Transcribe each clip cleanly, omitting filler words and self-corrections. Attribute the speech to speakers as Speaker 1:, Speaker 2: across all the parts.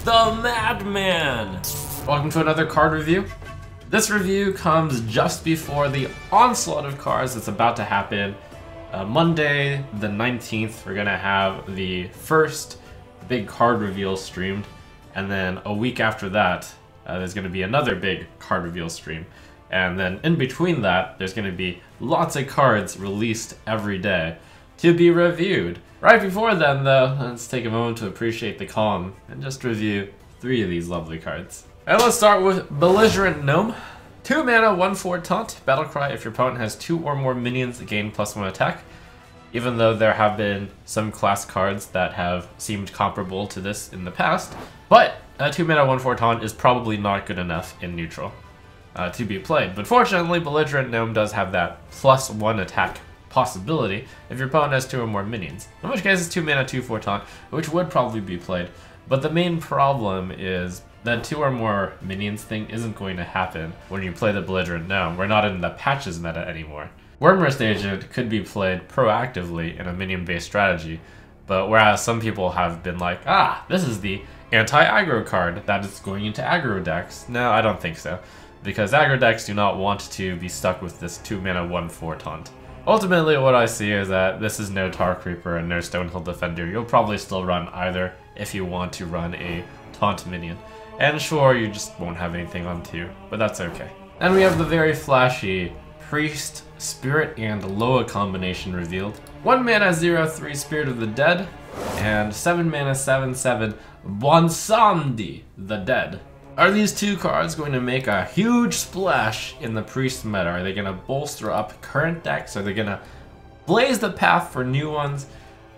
Speaker 1: the Madman! Welcome to another card review. This review comes just before the onslaught of cards that's about to happen. Monday the 19th, we're gonna have the first big card reveal streamed, and then a week after that, there's gonna be another big card reveal stream. And then in between that, there's gonna be lots of cards released every day to be reviewed. Right before then though, let's take a moment to appreciate the calm and just review 3 of these lovely cards. And let's start with Belligerent Gnome. 2 mana, 1/4 taunt, battlecry. If your opponent has 2 or more minions, gain +1 attack. Even though there have been some class cards that have seemed comparable to this in the past. But 2 mana, 1/4 taunt is probably not good enough in neutral to be played. But fortunately, Belligerent Gnome does have that +1 attack possibility if your opponent has 2 or more minions. In which case it's 2 mana, 2/4 taunt, which would probably be played. But the main problem is that 2 or more minions thing isn't going to happen when you play the Belligerent Gnome. We're not in the patches meta anymore. Wormrest Agent could be played proactively in a minion-based strategy, but whereas some people have been like, this is the anti-aggro card that is going into aggro decks. No, I don't think so, because aggro decks do not want to be stuck with this 2 mana, 1/4 taunt. Ultimately, what I see is that this is no Tar Creeper and no Stonehill Defender. You'll probably still run either if you want to run a taunt minion. And sure, you just won't have anything on 2, but that's okay. And we have the very flashy Priest, Spirit, and Loa combination revealed. 1 mana, 0/3 Spirit of the Dead, and 7 mana, 7/7 Bonsandi the Dead. Are these 2 cards going to make a huge splash in the Priest meta? Are they going to bolster up current decks? Are they going to blaze the path for new ones?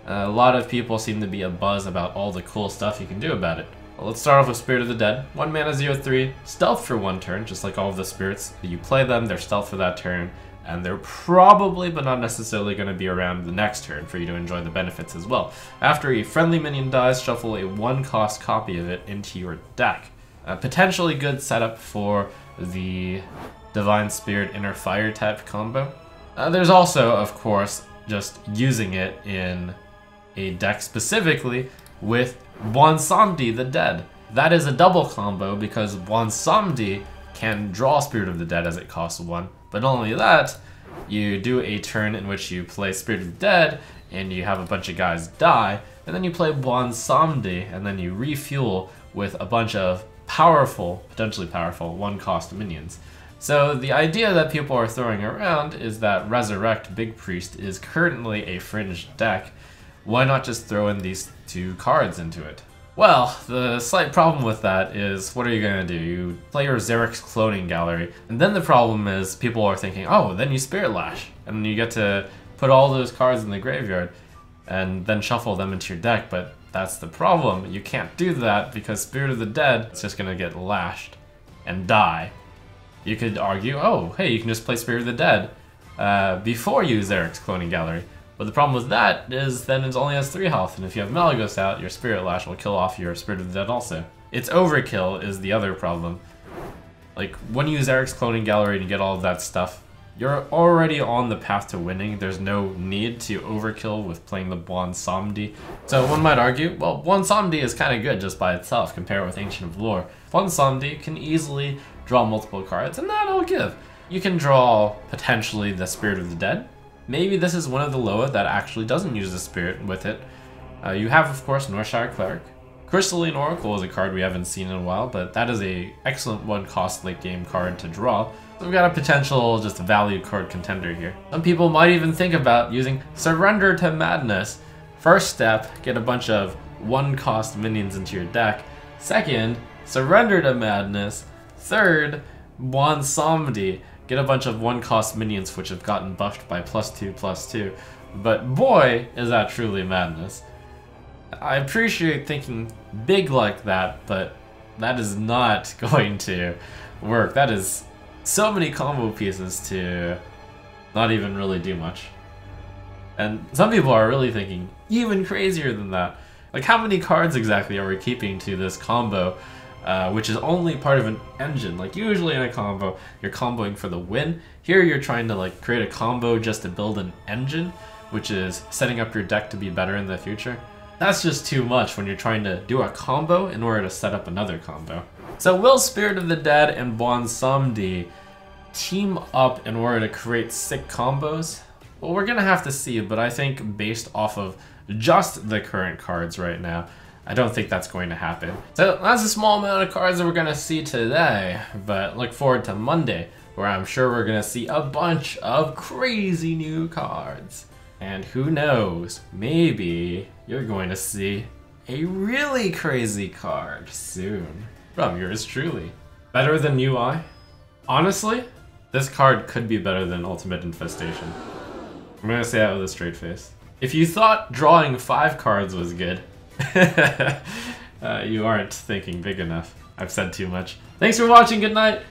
Speaker 1: A lot of people seem to be abuzz about all the cool stuff you can do about it. Well, let's start off with Spirit of the Dead. 1 mana, 0/3, stealth for 1 turn, just like all of the spirits. You play them, they're stealth for that turn, and they're probably, but not necessarily, going to be around the next turn for you to enjoy the benefits as well. After a friendly minion dies, shuffle a 1-cost copy of it into your deck. A potentially good setup for the Divine Spirit Inner Fire type combo. There's also, of course, just using it in a deck specifically with Bonsandi the Dead. That is a double combo because Bonsandi can draw Spirit of the Dead as it costs 1. But not only that, you do a turn in which you play Spirit of the Dead and you have a bunch of guys die, and then you play Bonsandi and then you refuel with a bunch of powerful, potentially powerful, 1-cost minions. So the idea that people are throwing around is that Resurrect Big Priest is currently a fringe deck. Why not just throw in these 2 cards into it? Well, the slight problem with that is, what are you going to do? You play your Xeric's Cloning Gallery, and then the problem is people are thinking, oh, then you Spirit Lash, and you get to put all those cards in the graveyard and then shuffle them into your deck, but that's the problem. You can't do that because Spirit of the Dead is just going to get lashed and die. You could argue, oh, hey, you can just play Spirit of the Dead before you use Xeric's Cloning Gallery. But the problem with that is then it only has 3 health, and if you have Malygos out, your Spirit Lash will kill off your Spirit of the Dead also. Its overkill is the other problem. Like, when you use Xeric's Cloning Gallery and you get all of that stuff, you're already on the path to winning. There's no need to overkill with playing the Bonsandi. So one might argue, well, Bonsandi is kind of good just by itself. Compare it with Ancient of Lore. Bonsandi can easily draw multiple cards, and that'll give. You can draw, potentially, the Spirit of the Dead. Maybe this is one of the Loa that actually doesn't use the Spirit with it. You have, of course, Northshire Cleric. Crystalline Oracle is a card we haven't seen in a while, but that is a excellent 1-cost late-game card to draw. So we've got a potential just value card contender here. Some people might even think about using Surrender to Madness. First step, get a bunch of 1-cost minions into your deck. Second, Surrender to Madness. Third, Bonsandi. Get a bunch of 1-cost minions which have gotten buffed by +2/+2. But boy, is that truly madness. I appreciate thinking big like that, but that is not going to work. That is so many combo pieces to not even really do much. And some people are really thinking even crazier than that. Like, how many cards exactly are we keeping to this combo? Which is only part of an engine. Like, usually in a combo, you're comboing for the win. Here you're trying to like create a combo just to build an engine, which is setting up your deck to be better in the future. That's just too much when you're trying to do a combo in order to set up another combo. So will Spirit of the Dead and Bwonsamdi team up in order to create sick combos? Well, we're gonna have to see, but I think based off of just the current cards right now, I don't think that's going to happen. So that's a small amount of cards that we're gonna see today, but look forward to Monday, where I'm sure we're gonna see a bunch of crazy new cards. And who knows, maybe you're going to see a really crazy card soon from yours truly. Better than UI? Honestly, this card could be better than Ultimate Infestation. I'm gonna say that with a straight face. If you thought drawing 5 cards was good, you aren't thinking big enough. I've said too much. Thanks for watching, good night!